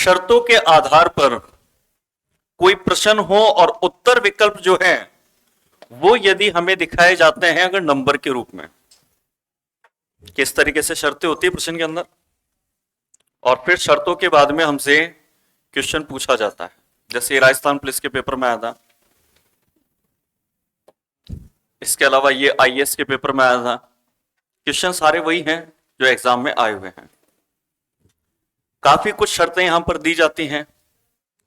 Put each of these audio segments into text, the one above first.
शर्तों के आधार पर कोई प्रश्न हो और उत्तर विकल्प जो है वो यदि हमें दिखाए जाते हैं अगर नंबर के रूप में, किस तरीके से शर्तें होती है प्रश्न के अंदर, और फिर शर्तों के बाद में हमसे क्वेश्चन पूछा जाता है। जैसे राजस्थान पुलिस के पेपर में आया था, इसके अलावा ये आईएएस के पेपर में आया था। क्वेश्चन सारे वही हैं जो एग्जाम में आए हुए हैं। काफी कुछ शर्तें यहां पर दी जाती हैं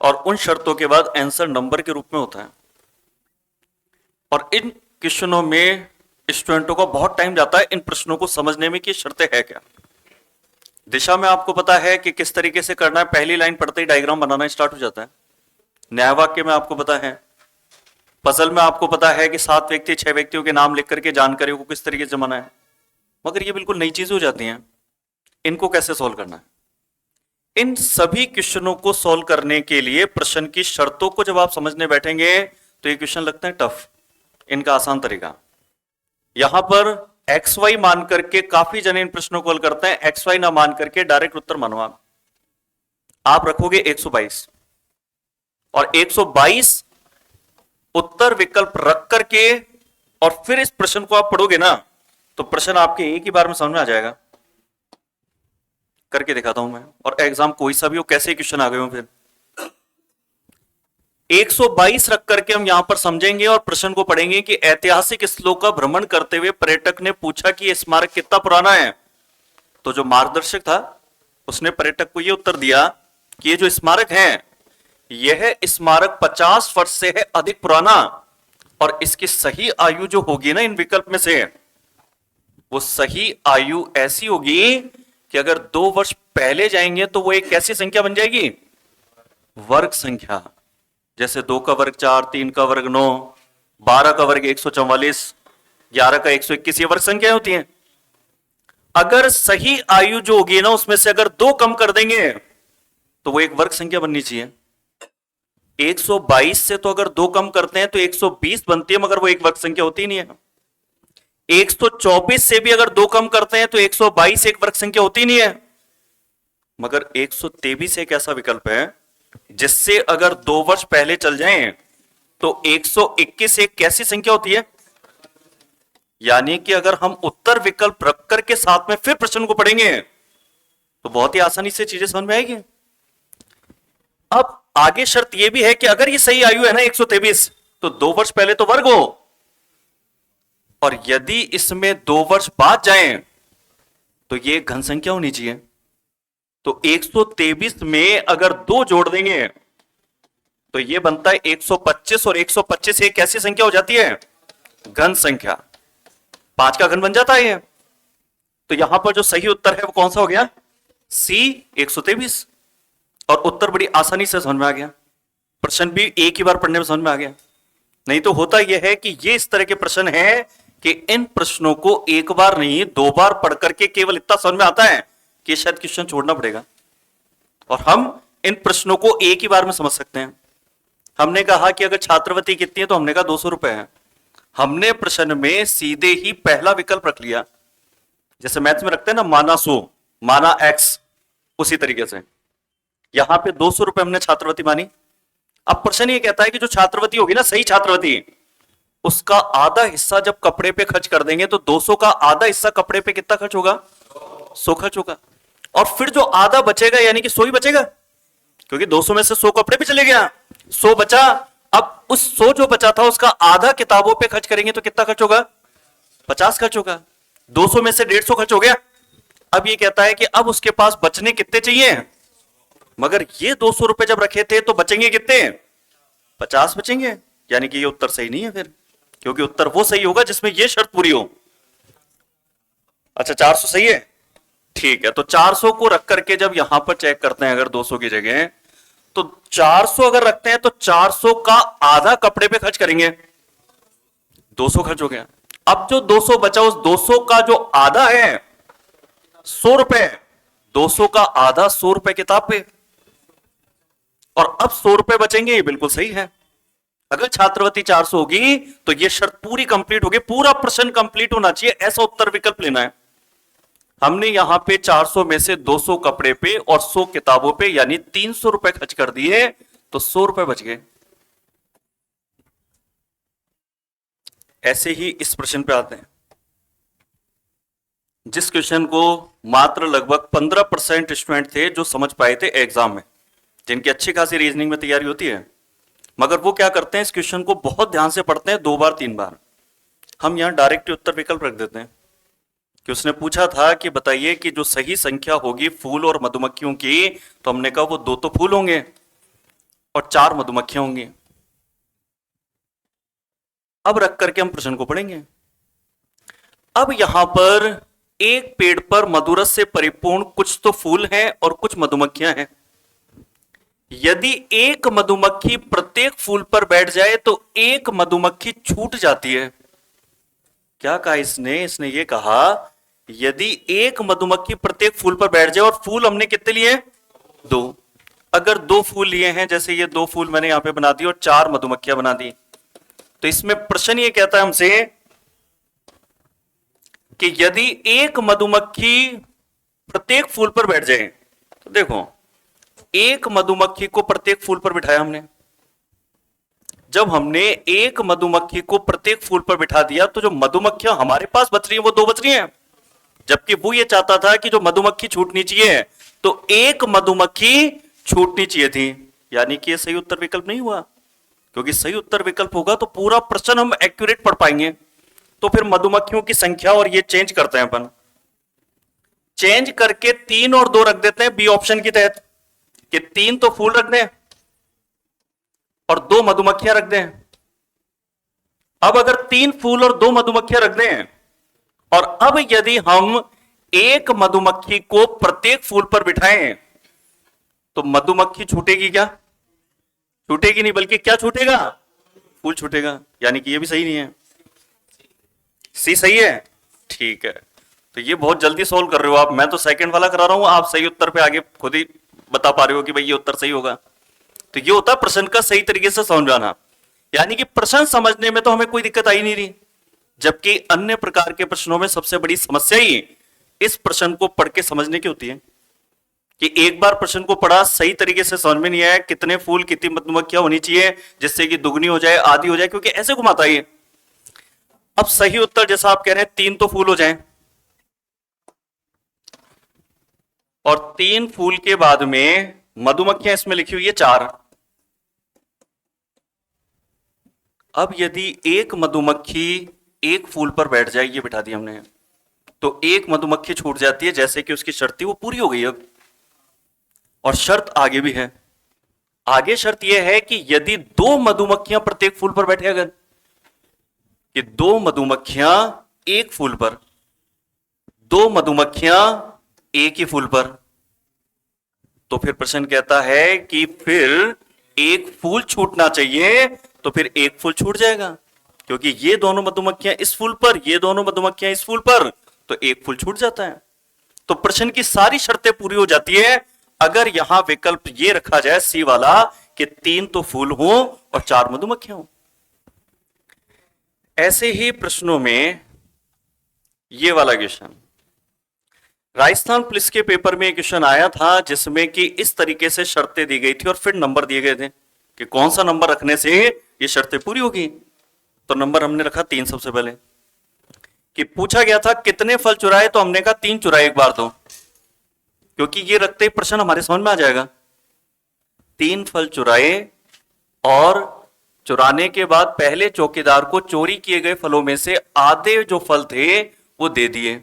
और उन शर्तों के बाद आंसर नंबर के रूप में होता है। और इन क्वेश्चनों में स्टूडेंटों को बहुत टाइम जाता है इन प्रश्नों को समझने में कि शर्तें है क्या। दिशा में आपको पता है कि किस तरीके से करना है, पहली लाइन पढ़ते ही डायग्राम बनाना स्टार्ट हो जाता है। न्याय वाक्य में आपको पता है, पजल में आपको पता है कि 7 व्यक्ति 6 व्यक्तियों के नाम लिख करके जानकारी को किस तरीके से बनाना है। मगर ये बिल्कुल नई चीज हो जाती हैं, इनको कैसे सोल्व करना है। इन सभी क्वेश्चनों को सोल्व करने के लिए प्रश्न की शर्तों को जब आप समझने बैठेंगे तो ये क्वेश्चन लगते हैं टफ। इनका आसान तरीका यहां पर एक्स वाई मान करके काफी जने इन प्रश्नों को हल करते हैं। एक्स वाई ना मान करके डायरेक्ट उत्तर मानो। आप रखोगे 122 और 122 उत्तर विकल्प रख करके और फिर इस प्रश्न को आप पढ़ोगे ना तो प्रश्न आपके एक ही बार में समझ में आ जाएगा। करके दिखाता हूं मैं, और एग्जाम कोई सा भी हो, कैसे क्वेश्चन आ गए हो। फिर 122 रख करके हम यहां पर समझेंगे और प्रश्न को पढ़ेंगे कि ऐतिहासिक स्थलों का भ्रमण करते हुए पर्यटक ने पूछा कि यह स्मारक कितना पुराना है। तो जो मार्गदर्शक था उसने पर्यटक को यह उत्तर दिया कि ये जो स्मारक है यह स्मारक 50 वर्ष से है अधिक पुराना, और इसकी सही आयु जो होगी ना इन विकल्प में से, वो सही आयु ऐसी होगी कि अगर 2 वर्ष पहले जाएंगे तो वो एक कैसी संख्या बन जाएगी, वर्ग संख्या। जैसे 2 का वर्ग 4, 3 का वर्ग 9, 12 का वर्ग 144, 11 का 121, ये वर्ग संख्याएं होती हैं। अगर सही आयु जो होगी ना उसमें से अगर 2 कम कर देंगे तो वो एक वर्ग संख्या बननी चाहिए। 122 से तो अगर 2 कम करते हैं तो 120 बनती है, मगर वो एक वर्ग संख्या होती नहीं है। 124 से भी अगर 2 कम करते हैं तो 122 एक वर्ग संख्या होती नहीं है। मगर 123 एक ऐसा विकल्प है जिससे अगर 2 वर्ष पहले चल जाएं तो 121 एक कैसी संख्या होती है। यानी कि अगर हम उत्तर विकल्प रख करके साथ में फिर प्रश्न को पढ़ेंगे तो बहुत ही आसानी से चीजें समझ में आएगी। अब आगे शर्त यह भी है कि अगर ये सही आयु है ना 123, तो 2 वर्ष पहले तो वर्ग हो, और यदि इसमें 2 वर्ष बाद जाएं तो ये घन संख्या होनी चाहिए। तो 123 में अगर 2 जोड़ देंगे तो ये बनता है 125, और 125 एक कैसी संख्या हो जाती है, घन संख्या। 5 का घन बन जाता है ये। तो यहां पर जो सही उत्तर है वो कौन सा हो गया, सी 123। और उत्तर बड़ी आसानी से समझ में आ गया। प्रश्न भी एक ही बार पढ़ने में समझ में आ गया। नहीं तो होता यह है कि ये इस तरह के प्रश्न है कि इन प्रश्नों को एक बार नहीं 2 बार पढ़ करके केवल इतना समझ में आता है कि शायद क्वेश्चन छोड़ना पड़ेगा, और हम इन प्रश्नों को एक ही बार में समझ सकते हैं। हमने कहा कि अगर छात्रवृत्ति कितनी है तो हमने कहा 200 रुपए है। हमने प्रश्न में सीधे ही पहला विकल्प रख लिया, जैसे मैथ्स में रखते हैं ना माना 100 माना x, उसी तरीके से यहां पे 200 रुपए हमने छात्रवृत्ति मानी। अब प्रश्न ये कहता है कि जो छात्रवृत्ति होगी ना, सही छात्रवृत्ति, उसका आधा हिस्सा जब कपड़े पे खर्च कर देंगे तो 200 का आधा हिस्सा कपड़े पे कितना खर्च होगा, 100 खर्च होगा। और फिर जो आधा बचेगा यानी कि 100 ही बचेगा, क्योंकि 200 में से 100 कपड़े पे चले गया, 100 बचा। अब उस 100 जो बचा था उसका आधा किताबों पे खर्च करेंगे तो कितना खर्च होगा, 50 खर्च होगा। 200 में से 150 खर्च हो गया। अब ये कहता है कि अब उसके पास बचने कितने चाहिए, मगर ये 200 रुपए जब रखे थे तो बचेंगे कितने, 50 बचेंगे। यानी कि ये उत्तर सही नहीं है फिर, क्योंकि उत्तर वो सही होगा जिसमें ये शर्त पूरी हो। अच्छा 400 सही है, ठीक है। तो 400 को रख करके जब यहां पर चेक करते हैं अगर 200 की जगह, तो 400 अगर रखते हैं तो 400 का आधा कपड़े पे खर्च करेंगे, 200 खर्च हो गया। अब जो 200 बचा उस 200 का जो आधा है 100 रुपए, 200 का आधा 100 रुपए किताब पे, और अब 100 रुपए बचेंगे। ये बिल्कुल सही है। अगर छात्रवृत्ति 400 होगी तो ये शर्त पूरी कंप्लीट होगी, पूरा प्रश्न कंप्लीट होना चाहिए, ऐसा उत्तर विकल्प लेना है। हमने यहां पे 400 में से 200 कपड़े पे और 100 किताबों पे यानी 300 रुपए खर्च कर दिए, तो 100 रुपए बच गए। ऐसे ही इस प्रश्न पे आते हैं, जिस क्वेश्चन को मात्र लगभग 15% स्टूडेंट थे जो समझ पाए थे एग्जाम में, जिनकी अच्छी खासी रीजनिंग में तैयारी होती है, मगर वो क्या करते हैं, इस क्वेश्चन को बहुत ध्यान से पढ़ते हैं 2 बार 3 बार। हम यहां डायरेक्ट उत्तर विकल्प रख देते हैं कि उसने पूछा था कि बताइए कि जो सही संख्या होगी फूल और मधुमक्खियों की, तो हमने कहा वो 2 तो फूल होंगे और 4 मधुमक्खियां होंगी। अब रख करके हम प्रश्न को पढ़ेंगे। अब यहां पर एक पेड़ पर मधुरस से परिपूर्ण कुछ तो फूल हैं और कुछ मधुमक्खियां हैं। यदि एक मधुमक्खी प्रत्येक फूल पर बैठ जाए तो एक मधुमक्खी छूट जाती है। क्या कहा इसने ये कहा यदि एक मधुमक्खी प्रत्येक फूल पर बैठ जाए, और फूल हमने कितने लिए? 2। अगर 2 फूल लिए हैं, जैसे ये 2 फूल मैंने यहां पे बना दी और 4 मधुमक्खियां बना दी, तो इसमें प्रश्न ये कहता है हमसे कि यदि एक मधुमक्खी प्रत्येक फूल पर बैठ जाए, तो देखो एक मधुमक्खी को प्रत्येक फूल पर बिठाया हमने। जब हमने एक मधुमक्खी को प्रत्येक फूल पर बिठा दिया, तो जो मधुमक्खियां हमारे पास बच रही हैं वो 2 बच रही हैं, जबकि वो ये चाहता था कि जो मधुमक्खी छूटनी चाहिए तो एक मधुमक्खी छूटनी चाहिए थी। यानी कि ये सही उत्तर विकल्प नहीं हुआ, क्योंकि सही उत्तर विकल्प होगा तो पूरा प्रश्न हम एक्यूरेट पढ़ पाएंगे। तो फिर मधुमक्खियों की संख्या और ये चेंज करते हैं अपन, चेंज करके 3 और 2 रख देते हैं बी ऑप्शन के तहत, कि 3 तो फूल रख दें और 2 मधुमक्खियां रख दें। अब अगर 3 फूल और 2 मधुमक्खियां रख दें, और अब यदि हम एक मधुमक्खी को प्रत्येक फूल पर बिठाएं, तो मधुमक्खी छूटेगी क्या? छूटेगी नहीं, बल्कि क्या छूटेगा? फूल छूटेगा। यानी कि ये भी सही नहीं है। सी सही है, ठीक है। तो ये बहुत जल्दी सोल्व कर रहे हो आप, मैं तो सेकंड वाला करा रहा हूं, आप सही उत्तर पे आगे खुद ही बता पा रहे हो कि भाई ये उत्तर सही होगा। तो ये होता है प्रश्न का सही तरीके से समझ आना। यानी कि प्रश्न समझने में तो हमें कोई दिक्कत आई नहीं रही, जबकि अन्य प्रकार के प्रश्नों में सबसे बड़ी समस्या ही इस प्रश्न को पढ़ के समझने की होती है कि एक बार प्रश्न को पढ़ा, सही तरीके से समझ में नहीं आया कितने फूल कितनी मधुमक्खियां होनी चाहिए जिससे कि दुगनी हो जाए, आधी हो जाए, क्योंकि ऐसे घुमाता है। अब सही उत्तर जैसा आप कह रहे हैं 3 तो फूल हो जाएं, और 3 फूल के बाद में मधुमक्खियां इसमें लिखी हुई है 4। अब यदि एक मधुमक्खी एक फूल पर बैठ जाए, ये बिठा दिया हमने, तो एक मधुमक्खी छूट जाती है, जैसे कि उसकी शर्त थी वो पूरी हो गई अब। और शर्त आगे भी है, आगे शर्त यह है कि यदि 2 मधुमक्खियां प्रत्येक फूल पर बैठे, अगर कि 2 मधुमक्खियां एक फूल पर, 2 मधुमक्खियां एक ही फूल पर, तो फिर प्रश्न कहता है कि फिर एक फूल छूटना चाहिए, तो फिर एक फूल छूट जाएगा, क्योंकि ये दोनों मधुमक्खियां इस फूल पर, ये दोनों मधुमक्खियां इस फूल पर, तो एक फूल छूट जाता है। तो प्रश्न की सारी शर्तें पूरी हो जाती है अगर यहां विकल्प ये रखा जाए सी वाला कि 3 तो फूल हो और 4 मधुमक्खियां हो। ऐसे ही प्रश्नों में ये वाला क्वेश्चन, राजस्थान पुलिस के पेपर में एक क्वेश्चन आया था जिसमें कि इस तरीके से शर्तें दी गई थी और फिर नंबर दिए गए थे कि कौन सा नंबर रखने से ये शर्तें पूरी होगी। तो नंबर हमने रखा 3 सबसे पहले, कि पूछा गया था कितने फल चुराए, तो हमने कहा 3 चुराए एक बार, तो क्योंकि ये रखते ही प्रश्न हमारे समझ में आ जाएगा। 3 फल चुराए और चुराने के बाद पहले चौकीदार को चोरी किए गए फलों में से आधे जो फल थे वो दे दिए।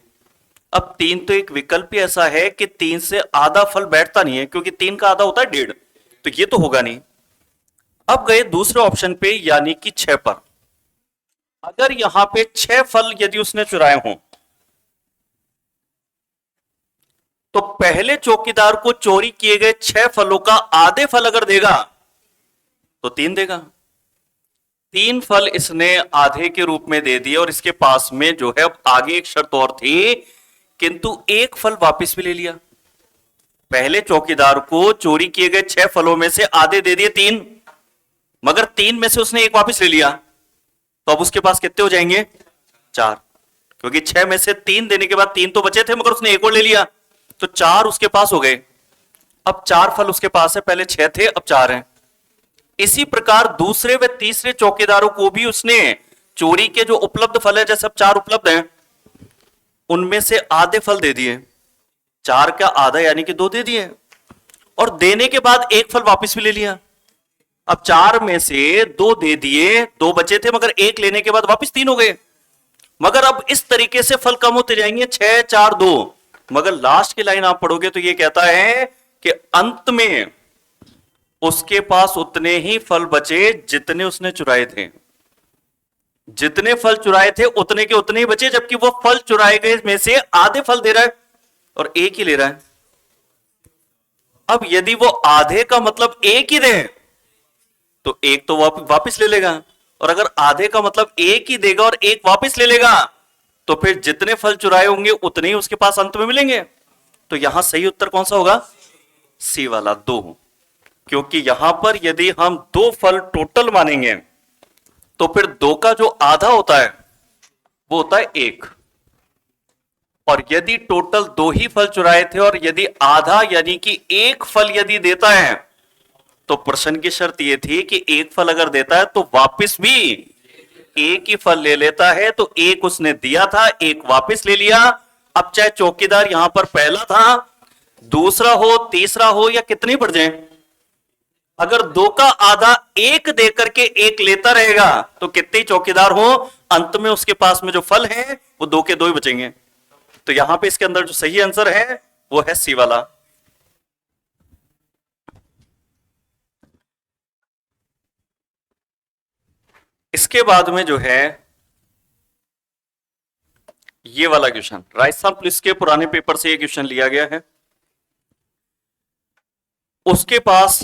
अब 3 तो एक विकल्प ही ऐसा है कि 3 से आधा फल बैठता नहीं है, क्योंकि 3 का आधा होता है 1.5, तो ये तो होगा नहीं। अब गए दूसरे ऑप्शन पे, यानी कि 6 पर। अगर यहां पे 6 फल यदि उसने चुराए हों, तो पहले चौकीदार को चोरी किए गए 6 फलों का आधे फल अगर देगा तो 3 देगा। 3 फल इसने आधे के रूप में दे दिए, और इसके पास में जो है अब आगे एक शर्त और थी, किंतु एक फल वापस भी ले लिया। पहले चौकीदार को चोरी किए गए 6 फलों में से आधे दे दिए 3, मगर 3 में से उसने एक वापस ले लिया, तो अब उसके पास कितने हो जाएंगे? 4। क्योंकि 6 में से 3 देने के बाद 3 तो बचे थे, मगर उसने एक और ले लिया, तो 4 उसके पास हो गए। अब 4 फल उसके पास है, पहले 6 थे अब 4 हैं। इसी प्रकार दूसरे व तीसरे चौकीदारों को भी उसने चोरी के जो उपलब्ध फल है, जैसे अब 4 उपलब्ध हैं, उनमें से आधे फल दे दिए। 4 का आधा यानी कि 2 दे दिए, और देने के बाद एक फल वापस भी ले लिया। अब 4 में से 2 दे दिए, 2 बचे थे, मगर एक लेने के बाद वापस 3 हो गए। मगर अब इस तरीके से फल कम होते जाएंगे, 6 4 2, मगर लास्ट की लाइन आप पढ़ोगे तो ये कहता है कि अंत में उसके पास उतने ही फल बचे जितने उसने चुराए थे। जितने फल चुराए थे उतने के उतने ही बचे, जबकि वो फल चुराए गए में से आधे फल दे रहा है और एक ही ले रहा है। अब यदि वो आधे का मतलब एक ही दे तो एक तो वापस ले लेगा, और अगर आधे का मतलब एक ही देगा और एक वापस ले लेगा तो फिर जितने फल चुराए होंगे उतने ही उसके पास अंत में मिलेंगे। तो यहां सही उत्तर कौन सा होगा? सी वाला 2, क्योंकि यहां पर यदि हम 2 फल टोटल मानेंगे तो फिर 2 का जो आधा होता है वो होता है 1, और यदि टोटल 2 ही फल चुराए थे और यदि आधा यानी कि 1 फल यदि देता है तो प्रश्न की शर्त यह थी कि 1 फल अगर देता है तो वापस भी 1 ही फल ले लेता है। तो 1 उसने दिया था, 1 वापस ले लिया। अब चाहे चौकीदार यहां पर पहला था, दूसरा हो, तीसरा हो या कितने पड़ जाए, अगर 2 का आधा 1 दे करके 1 लेता रहेगा तो कितने चौकीदार हो, अंत में उसके पास में जो फल है वो 2 के 2 ही बचेंगे। तो यहां पे इसके अंदर जो सही आंसर है वो है सी वाला। इसके बाद में जो है ये वाला क्वेश्चन, राजस्थान पुलिस के पुराने पेपर से ये क्वेश्चन लिया गया है। उसके पास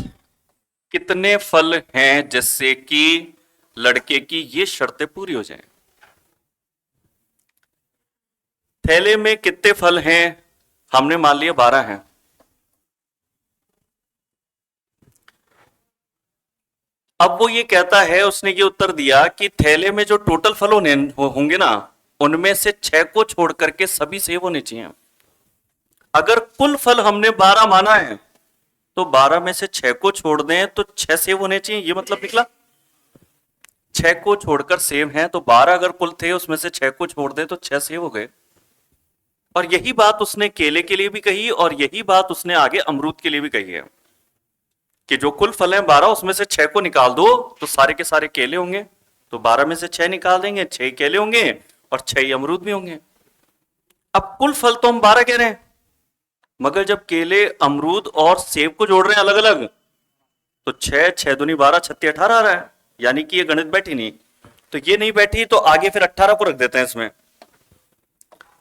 कितने फल हैं जिससे कि लड़के की ये शर्तें पूरी हो जाएं? थैले में कितने फल हैं? हमने मान लिया 12 हैं। अब वो ये कहता है, उसने ये उत्तर दिया कि थैले में जो टोटल फल होंगे ना, उनमें से 6 को छोड़ करके सभी सेब होने चाहिए। अगर कुल फल हमने 12 माना है तो 12 में से 6 को छोड़ दें तो 6 सेब होने चाहिए, ये मतलब निकला। 6 को छोड़कर सेब हैं तो 12 अगर कुल थे उसमें से 6 को छोड़ दें तो 6 सेब हो गए। और यही बात उसने केले के लिए भी कही और यही बात उसने आगे अमरूद के लिए भी कही है कि जो कुल फल हैं 12, उसमें से 6 को निकाल दो तो सारे के सारे केले होंगे। तो 12 में से 6 निकाल देंगे, 6 केले होंगे और 6 ही अमरूद भी होंगे। अब कुल फल तो हम 12 कह रहे हैं, मगर जब केले, अमरूद और सेब को जोड़ रहे हैं अलग अलग तो 6 6 दूनी 12, 36 18 आ रहा है, यानी कि ये गणित बैठी नहीं। तो ये नहीं बैठी तो आगे फिर 18 को रख देते हैं इसमें।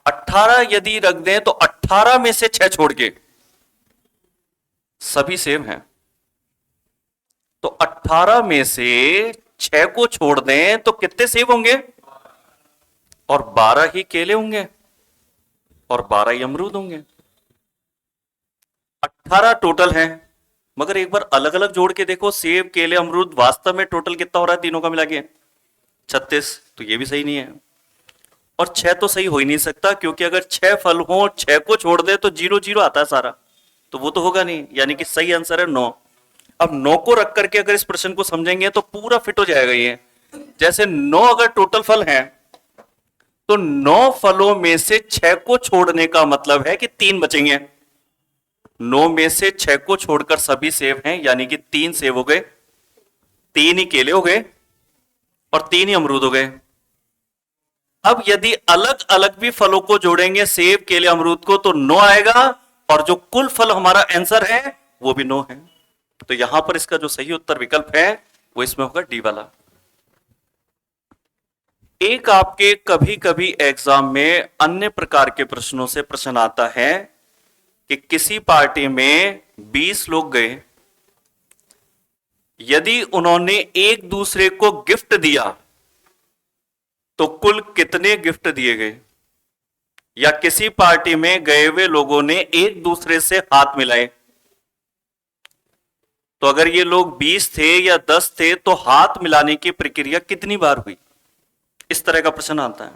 18 यदि रख दें तो 18 में से 6 छोड़ के सभी सेब हैं, तो 18 में से 6 को छोड़ दें तो कितने सेब होंगे? और 12 ही केले होंगे और 12 ही अमरूद होंगे। 18 टोटल हैं, मगर एक बार अलग अलग जोड़ के देखो, सेब केले अमरूद वास्तव में टोटल कितना हो रहा है तीनों का मिला के? 36। तो ये भी सही नहीं है, और 6 तो सही हो ही नहीं सकता, क्योंकि अगर 6 फल हो 6 को छोड़ दे तो 0 0 आता है सारा, तो वो तो होगा नहीं, यानी कि सही आंसर है 9। अब 9 को रख करके अगर इस प्रश्न को समझेंगे तो पूरा फिट हो जाएगा ये। जैसे 9 अगर टोटल फल हैं तो 9 फलों में से 6 को छोड़ने का मतलब है कि 3 बचेंगे। 9 में से 6 को छोड़कर सभी सेब हैं, यानी कि 3 सेब हो गए, 3 ही केले हो गए और 3 ही अमरूद हो गए। अब यदि अलग अलग भी फलों को जोड़ेंगे, सेब केले अमरूद को, तो 9 आएगा, और जो कुल फल हमारा आंसर है वो भी 9 है। तो यहां पर इसका जो सही उत्तर विकल्प है वो इसमें होगा डी वाला। एक आपके कभी कभी एग्जाम में अन्य प्रकार के प्रश्नों से प्रश्न आता है कि किसी पार्टी में 20 लोग गए, यदि उन्होंने एक दूसरे को गिफ्ट दिया तो कुल कितने गिफ्ट दिए गए? या किसी पार्टी में गए हुए लोगों ने एक दूसरे से हाथ मिलाए, तो अगर ये लोग 20 थे या 10 थे तो हाथ मिलाने की प्रक्रिया कितनी बार हुई? इस तरह का प्रश्न आता है।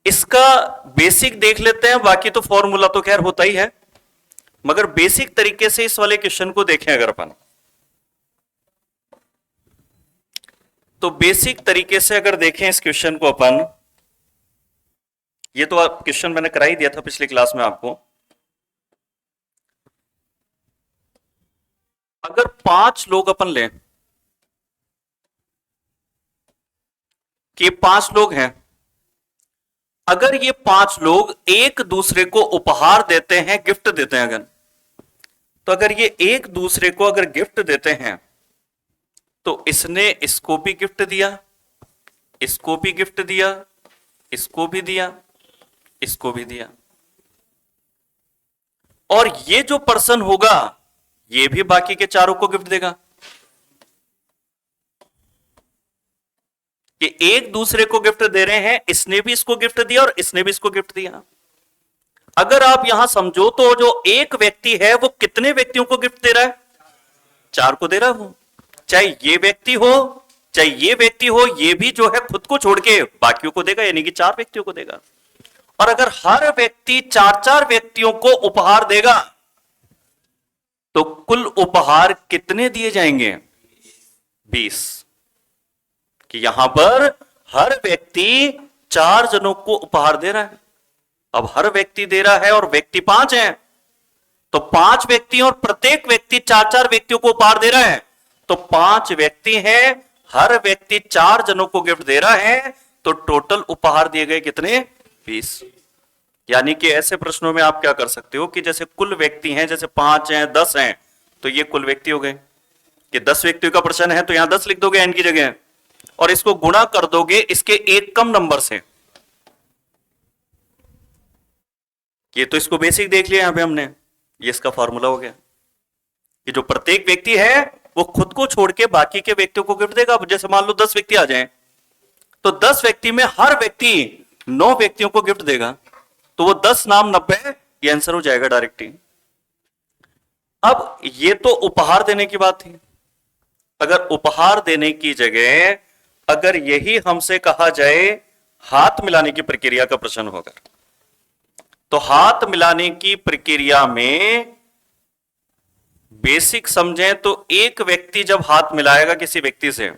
इसका बेसिक देख लेते हैं, बाकी तो फॉर्मूला तो खैर होता ही है, मगर बेसिक तरीके से इस वाले क्वेश्चन को देखें अगर अपन, तो बेसिक तरीके से अगर देखें इस क्वेश्चन को अपन, ये तो क्वेश्चन मैंने करा ही दिया था पिछली क्लास में आपको। अगर 5 लोग अपन लें कि 5 लोग हैं, अगर ये 5 लोग एक दूसरे को उपहार देते हैं, गिफ्ट देते हैं अगर, तो अगर ये एक दूसरे को अगर गिफ्ट देते हैं तो इसने इसको भी गिफ्ट दिया, इसको भी गिफ्ट दिया, इसको भी दिया, इसको भी दिया, और ये जो पर्सन होगा ये भी बाकी के चारों को गिफ्ट देगा। कि एक दूसरे को गिफ्ट दे रहे हैं, इसने भी इसको गिफ्ट दिया और इसने भी इसको गिफ्ट दिया। अगर आप यहां समझो तो जो एक व्यक्ति है वो कितने व्यक्तियों को गिफ्ट दे रहा है? 4 को दे रहा है वो। चाहे ये व्यक्ति हो, चाहे ये व्यक्ति हो, ये भी जो है खुद को छोड़ के बाकियों को देगा, यानी कि 4 व्यक्तियों को देगा। और अगर हर व्यक्ति 4-4 व्यक्तियों को उपहार देगा तो कुल उपहार कितने दिए जाएंगे? 20। कि यहां पर हर व्यक्ति 4 जनों को उपहार दे रहा है। अब हर व्यक्ति दे रहा है और व्यक्ति 5 हैं, तो 5 व्यक्ति और प्रत्येक व्यक्ति 4-4 व्यक्तियों को उपहार दे रहा है, तो 5 व्यक्ति हैं, हर व्यक्ति 4 जनों को गिफ्ट दे रहा है, तो टोटल उपहार दिए गए कितने? 20। यानी कि ऐसे प्रश्नों में आप क्या कर सकते हो कि जैसे कुल व्यक्ति हैं, जैसे 5 हैं, 10 हैं, तो ये कुल व्यक्ति हो गए। कि 10 व्यक्तियों का प्रश्न है तो यहां 10 लिख दोगे एन की जगह, और इसको गुणा कर दोगे इसके एक कम नंबर से। ये तो इसको बेसिक देख लिया यहां पे हमने, ये इसका फॉर्मूला हो गया कि जो प्रत्येक व्यक्ति है वो खुद को छोड़ के बाकी के व्यक्तियों को गिफ्ट देगा। अब जैसे मान लो 10 व्यक्ति आ जाएं, तो 10 व्यक्ति में हर व्यक्ति 9 व्यक्तियों को गिफ्ट देगा, तो वो 10 नाम 90, ये आंसर हो जाएगा डायरेक्ट ही। अब ये तो उपहार देने की बात थी। अगर उपहार देने की जगह अगर यही हमसे कहा जाए हाथ मिलाने की प्रक्रिया का प्रश्न होगा, तो हाथ मिलाने की प्रक्रिया में बेसिक समझें तो एक व्यक्ति जब हाथ मिलाएगा किसी व्यक्ति से,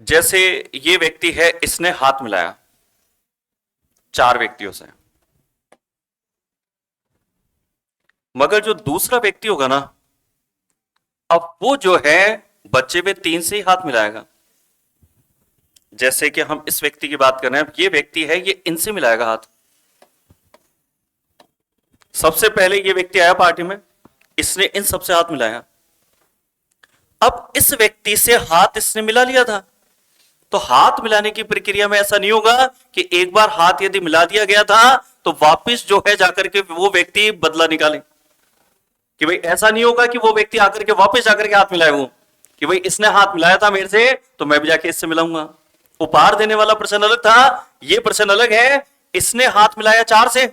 जैसे ये व्यक्ति है, इसने हाथ मिलाया 4 व्यक्तियों से, मगर जो दूसरा व्यक्ति होगा ना, अब वो जो है बचे हुए 3 से ही हाथ मिलाएगा। जैसे कि हम इस व्यक्ति की बात कर रहे हैं, ये व्यक्ति है, ये इनसे मिलाएगा हाथ। सबसे पहले ये व्यक्ति आया पार्टी में, इसने इन सबसे हाथ मिलाया। अब इस व्यक्ति से हाथ इसने मिला लिया था, तो हाथ मिलाने की प्रक्रिया में ऐसा नहीं होगा कि एक बार हाथ यदि मिला दिया गया था तो वापस जो है जाकर के वो व्यक्ति बदला निकाले। कि भाई ऐसा नहीं होगा कि वो व्यक्ति आकर के वापस जाकर के हाथ मिलाए, वो कि भाई इसने हाथ मिलाया था मेरे से तो मैं भी जाके इससे मिलाऊंगा। उपहार देने वाला प्रश्न अलग था, ये प्रश्न अलग है। इसने हाथ मिलाया 4 से,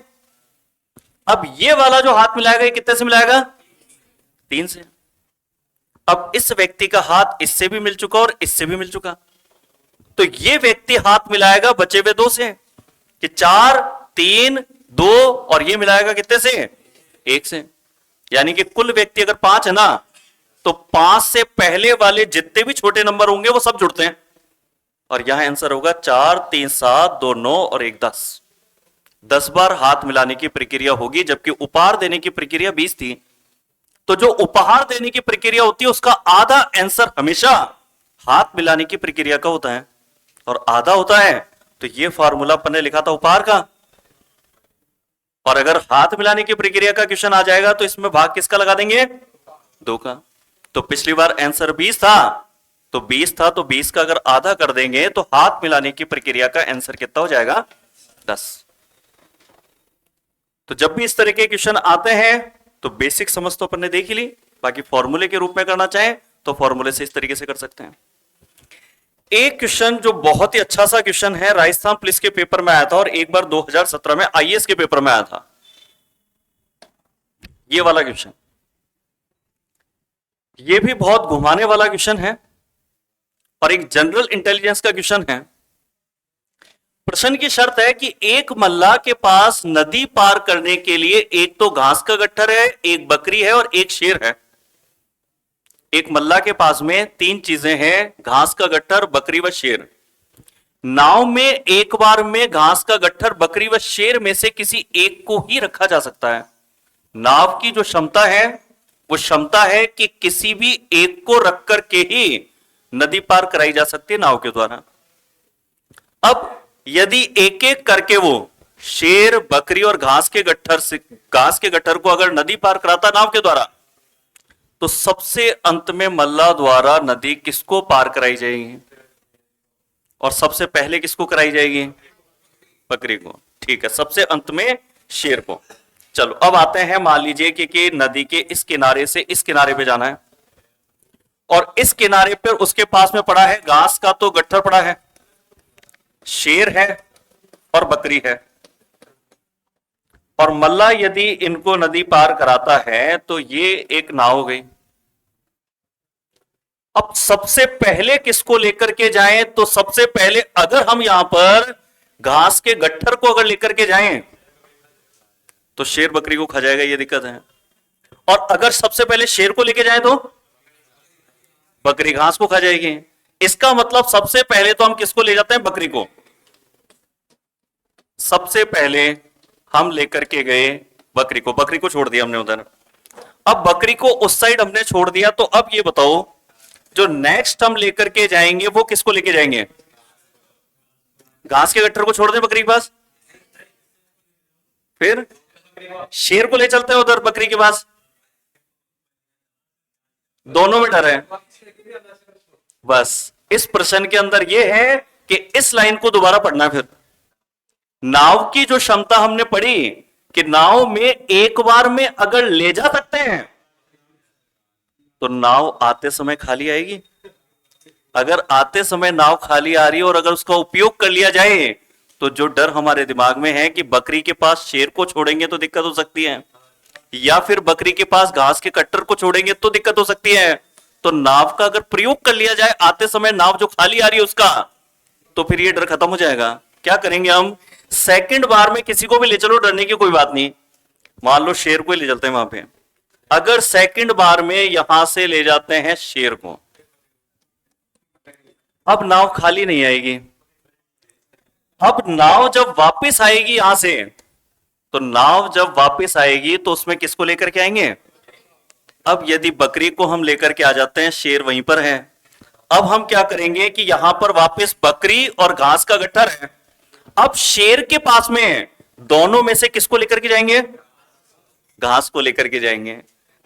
अब ये वाला जो हाथ मिलाएगा ये कितने से मिलाएगा? 3 से। अब इस व्यक्ति का हाथ इससे भी मिल चुका और इससे भी मिल चुका, तो ये व्यक्ति हाथ मिलाएगा बचे हुए 2 से, कि 4, 3, 2, और ये मिलाएगा कितने से? 1 से। यानी कि कुल व्यक्ति अगर 5 है ना, तो 5 से पहले वाले जितने भी छोटे नंबर होंगे वो सब जुड़ते हैं, और यहां आंसर होगा 4, 3, 7, 2, 9 और 1, 10। 10 बार हाथ मिलाने की प्रक्रिया होगी, जबकि उपहार देने की प्रक्रिया 20 थी। तो जो उपहार देने की प्रक्रिया होती है उसका आधा आंसर हमेशा हाथ मिलाने की प्रक्रिया का होता है, और आधा होता है। तो ये फॉर्मूला अपन ने लिखा था उपहार का, और अगर हाथ मिलाने की प्रक्रिया का क्वेश्चन आ जाएगा तो इसमें भाग किसका लगा देंगे? 2 का। तो पिछली बार आंसर 20 था, तो 20 था, तो 20 का अगर आधा कर देंगे तो हाथ मिलाने की प्रक्रिया का आंसर कितना हो जाएगा? 10। तो जब भी इस तरह के क्वेश्चन आते हैं तो बेसिक समझ तो अपन ने देख ही ली, बाकी फॉर्मूले के रूप में करना चाहें तो फॉर्मूले से इस तरीके से कर सकते हैं। एक क्वेश्चन जो बहुत ही अच्छा सा क्वेश्चन है, राजस्थान पुलिस के पेपर में आया था और एक बार 2017 में आईएएस के पेपर में आया था, ये वाला क्वेश्चन। ये भी बहुत घुमाने वाला क्वेश्चन है और एक जनरल इंटेलिजेंस का क्वेश्चन है। प्रश्न की शर्त है कि एक मल्लाह के पास नदी पार करने के लिए एक तो घास का गट्ठर है, एक बकरी है और एक शेर है। एक मल्लाह के पास में तीन चीजें हैं, घास का गट्ठर, बकरी व शेर। नाव में एक बार में घास का गट्ठर, बकरी व शेर में से किसी एक को ही रखा जा सकता है। नाव की जो क्षमता है वो क्षमता है कि किसी भी एक को रख करके ही नदी पार कराई जा सकती है नाव के द्वारा। अब यदि एक एक करके वो शेर, बकरी और घास के गट्ठर को अगर नदी पार कराता नाव के द्वारा, तो सबसे अंत में मल्लाह द्वारा नदी किसको पार कराई जाएगी और सबसे पहले किसको कराई जाएगी? बकरी को। ठीक है, सबसे अंत में शेर को। चलो अब आते हैं, मान लीजिए कि नदी के इस किनारे से इस किनारे पे जाना है और इस किनारे पर उसके पास में पड़ा है घास का तो गट्ठर पड़ा है, शेर है और बकरी है, और मल्लाह यदि इनको नदी पार कराता है तो ये एक नाव हो गई। अब सबसे पहले किसको लेकर के जाएं? तो सबसे पहले अगर हम यहां पर घास के गट्ठर को अगर लेकर के जाएं तो शेर बकरी को खा जाएगा, ये दिक्कत है। और अगर सबसे पहले शेर को लेके जाएं तो बकरी घास को खा जाएगी। इसका मतलब सबसे पहले तो हम किसको ले जाते हैं? बकरी को। सबसे पहले हम लेकर के गए बकरी को छोड़ दिया हमने उधर। अब बकरी को उस साइड हमने छोड़ दिया, तो अब ये बताओ जो नेक्स्ट हम लेकर के जाएंगे वो किसको लेके जाएंगे? घास के गट्ठर को छोड़ दें बकरी के पास, फिर शेर को ले चलते हैं उधर बकरी के पास। दोनों में डर है। बस इस प्रश्न के अंदर यह है कि इस लाइन को दोबारा पढ़ना है। फिर नाव की जो क्षमता हमने पढ़ी कि नाव में एक बार में अगर ले जा सकते हैं तो नाव आते समय खाली आएगी। अगर आते समय नाव खाली आ रही है और अगर उसका उपयोग कर लिया जाए तो जो डर हमारे दिमाग में है कि बकरी के पास शेर को छोड़ेंगे तो दिक्कत हो सकती है, या फिर बकरी के पास घास के कट्टर को छोड़ेंगे तो दिक्कत हो सकती है, तो नाव का अगर प्रयोग कर लिया जाए आते समय नाव जो खाली आ रही है उसका, तो फिर ये डर खत्म हो जाएगा। क्या करेंगे हम? सेकंड बार में किसी को भी ले चलो, डरने की कोई बात नहीं। मान लो शेर को ही ले चलते हैं वहां पे। अगर सेकंड बार में यहां से ले जाते हैं शेर को, अब नाव खाली नहीं आएगी। अब नाव जब वापस आएगी यहां से, तो नाव जब वापस आएगी तो उसमें किसको लेकर के आएंगे? अब यदि बकरी को हम लेकर के आ जाते हैं, शेर वहीं पर है, अब हम क्या करेंगे कि यहां पर वापस बकरी और घास का गट्ठर है। अब शेर के पास में दोनों में से किसको लेकर के जाएंगे? घास को लेकर के जाएंगे।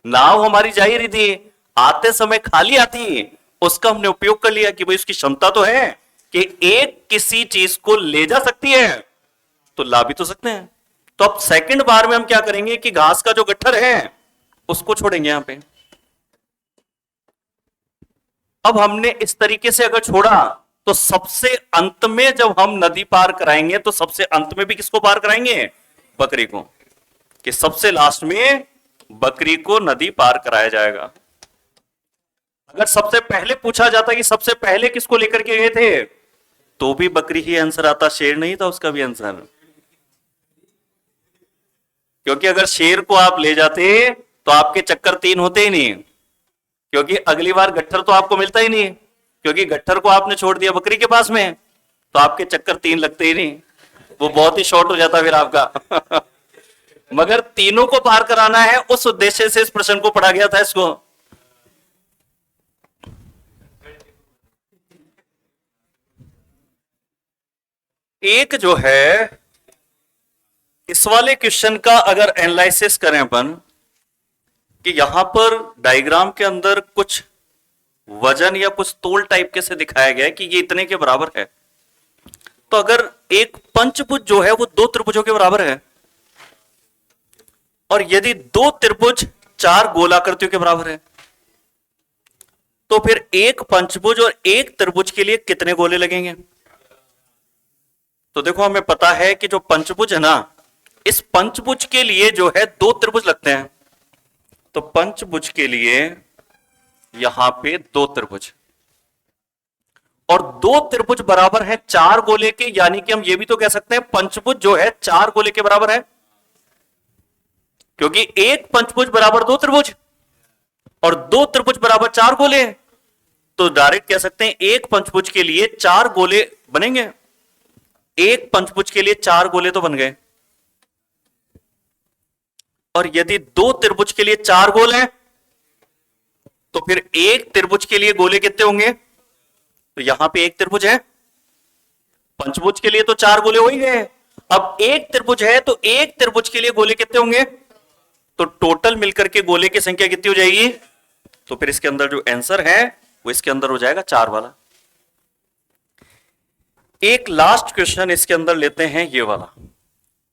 नाव हमारी जा ही रही थी, आते समय खाली आती, उसका हमने उपयोग कर लिया कि भाई उसकी क्षमता तो है कि एक किसी चीज को ले जा सकती है, तो ला भी तो सकते हैं। तो अब सेकंड बार में हम क्या करेंगे कि घास का जो गट्ठर है उसको छोड़ेंगे यहां पे। अब हमने इस तरीके से अगर छोड़ा तो सबसे अंत में जब हम नदी पार कराएंगे तो सबसे अंत में भी किसको पार कराएंगे? बकरी को। कि सबसे लास्ट में बकरी को नदी पार कराया जाएगा। अगर सबसे पहले पूछा जाता कि सबसे पहले किसको लेकर के गए थे, तो भी बकरी ही आंसर आता, शेर नहीं था उसका भी आंसर। क्योंकि अगर शेर को आप ले जाते तो आपके चक्कर तीन होते ही नहीं, क्योंकि अगली बार गट्ठर तो आपको मिलता ही नहीं, क्योंकि गट्ठर को आपने छोड़ दिया बकरी के पास में, तो आपके चक्कर तीन लगते ही नहीं, वो बहुत ही शॉर्ट हो जाता फिर आपका। मगर तीनों को पार कराना है, उस उद्देश्य से इस प्रश्न को पढ़ा गया था इसको। एक जो है इस वाले क्वेश्चन का अगर एनालिसिस करें अपन कि यहां पर डायग्राम के अंदर कुछ वजन या कुछ तोल टाइप के से दिखाया गया है कि ये इतने के बराबर है, तो अगर एक पंचभुज जो है वो दो त्रिभुजों के बराबर है, और यदि दो त्रिभुज चार गोलाकृतियों के बराबर है, तो फिर एक पंचभुज और एक त्रिभुज के लिए कितने गोले लगेंगे? तो देखो हमें पता है कि जो पंचभुज है ना, इस पंचभुज के लिए जो है दो त्रिभुज लगते हैं। तो पंचभुज के लिए यहां पे 2 त्रिभुज, और 2 त्रिभुज बराबर है 4 गोले के, यानी कि हम ये भी तो कह सकते हैं पंचभुज जो है 4 गोले के बराबर है, क्योंकि एक पंचभुज बराबर 2 त्रिभुज और 2 त्रिभुज बराबर 4 गोले। तो डायरेक्ट कह सकते हैं एक पंचभुज के लिए 4 गोले बनेंगे, एक पंचभुज के लिए 4 गोले तो बन गए। और यदि 2 त्रिभुज के लिए 4 गोले हैं तो फिर एक त्रिभुज के लिए गोले कितने होंगे? तो यहां पे एक त्रिभुज है, पंचभुज के लिए तो 4 गोले हो ही गए। अब एक त्रिभुज है तो एक त्रिभुज के लिए गोले कितने होंगे? तो टोटल मिलकर के गोले की संख्या कितनी हो जाएगी? तो फिर इसके अंदर जो आंसर है वो इसके अंदर हो जाएगा 4 वाला। एक लास्ट क्वेश्चन इसके अंदर लेते हैं, ये वाला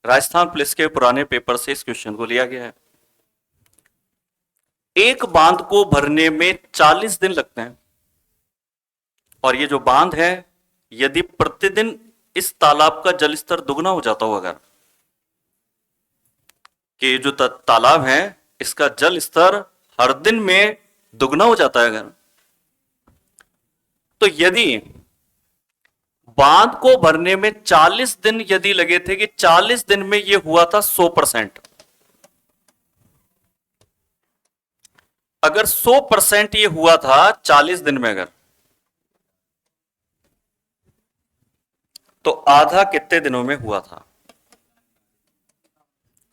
राजस्थान पुलिस के पुराने पेपर से इस क्वेश्चन को लिया गया है। एक बांध को भरने में 40 दिन लगते हैं, और ये जो बांध है यदि प्रतिदिन इस तालाब का जल स्तर दुगना हो जाता हो, अगर कि जो तालाब है इसका जल स्तर हर दिन में दुगना हो जाता है अगर, तो यदि बांध को भरने में 40 दिन यदि लगे थे, कि 40 दिन में यह हुआ था 100%, अगर 100% ये हुआ था 40 दिन में अगर, तो आधा कितने दिनों में हुआ था?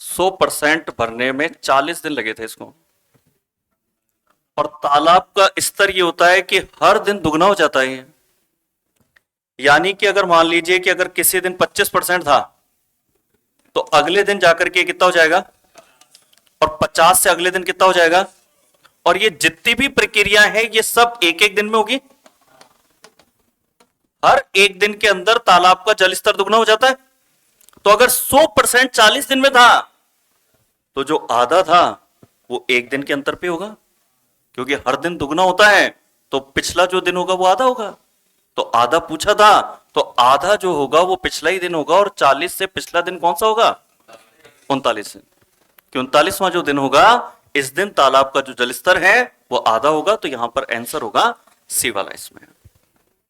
100% भरने में 40 दिन लगे थे इसको, और तालाब का स्तर ये होता है कि हर दिन दुगना हो जाता है। यानी कि अगर मान लीजिए कि अगर किसी दिन 25% था तो अगले दिन जाकर के कितना हो जाएगा, और 50 से अगले दिन कितना हो जाएगा, और ये जितनी भी प्रक्रिया है ये सब एक एक दिन में होगी। हर एक दिन के अंदर तालाब का जल स्तर दुगना हो जाता है। तो अगर 100% 40 दिन में था तो जो आधा था वो एक दिन के अंतर पे होगा, क्योंकि हर दिन दुगना होता है तो पिछला जो दिन होगा वो आधा होगा। तो आधा पूछा था तो आधा जो होगा वो पिछला ही दिन होगा, और 40 से पिछला दिन कौन सा होगा? 39। कि 39वां जो दिन होगा इस दिन तालाब का जो जल स्तर है वो आधा होगा। तो यहां पर आंसर होगा सी वाला इसमें।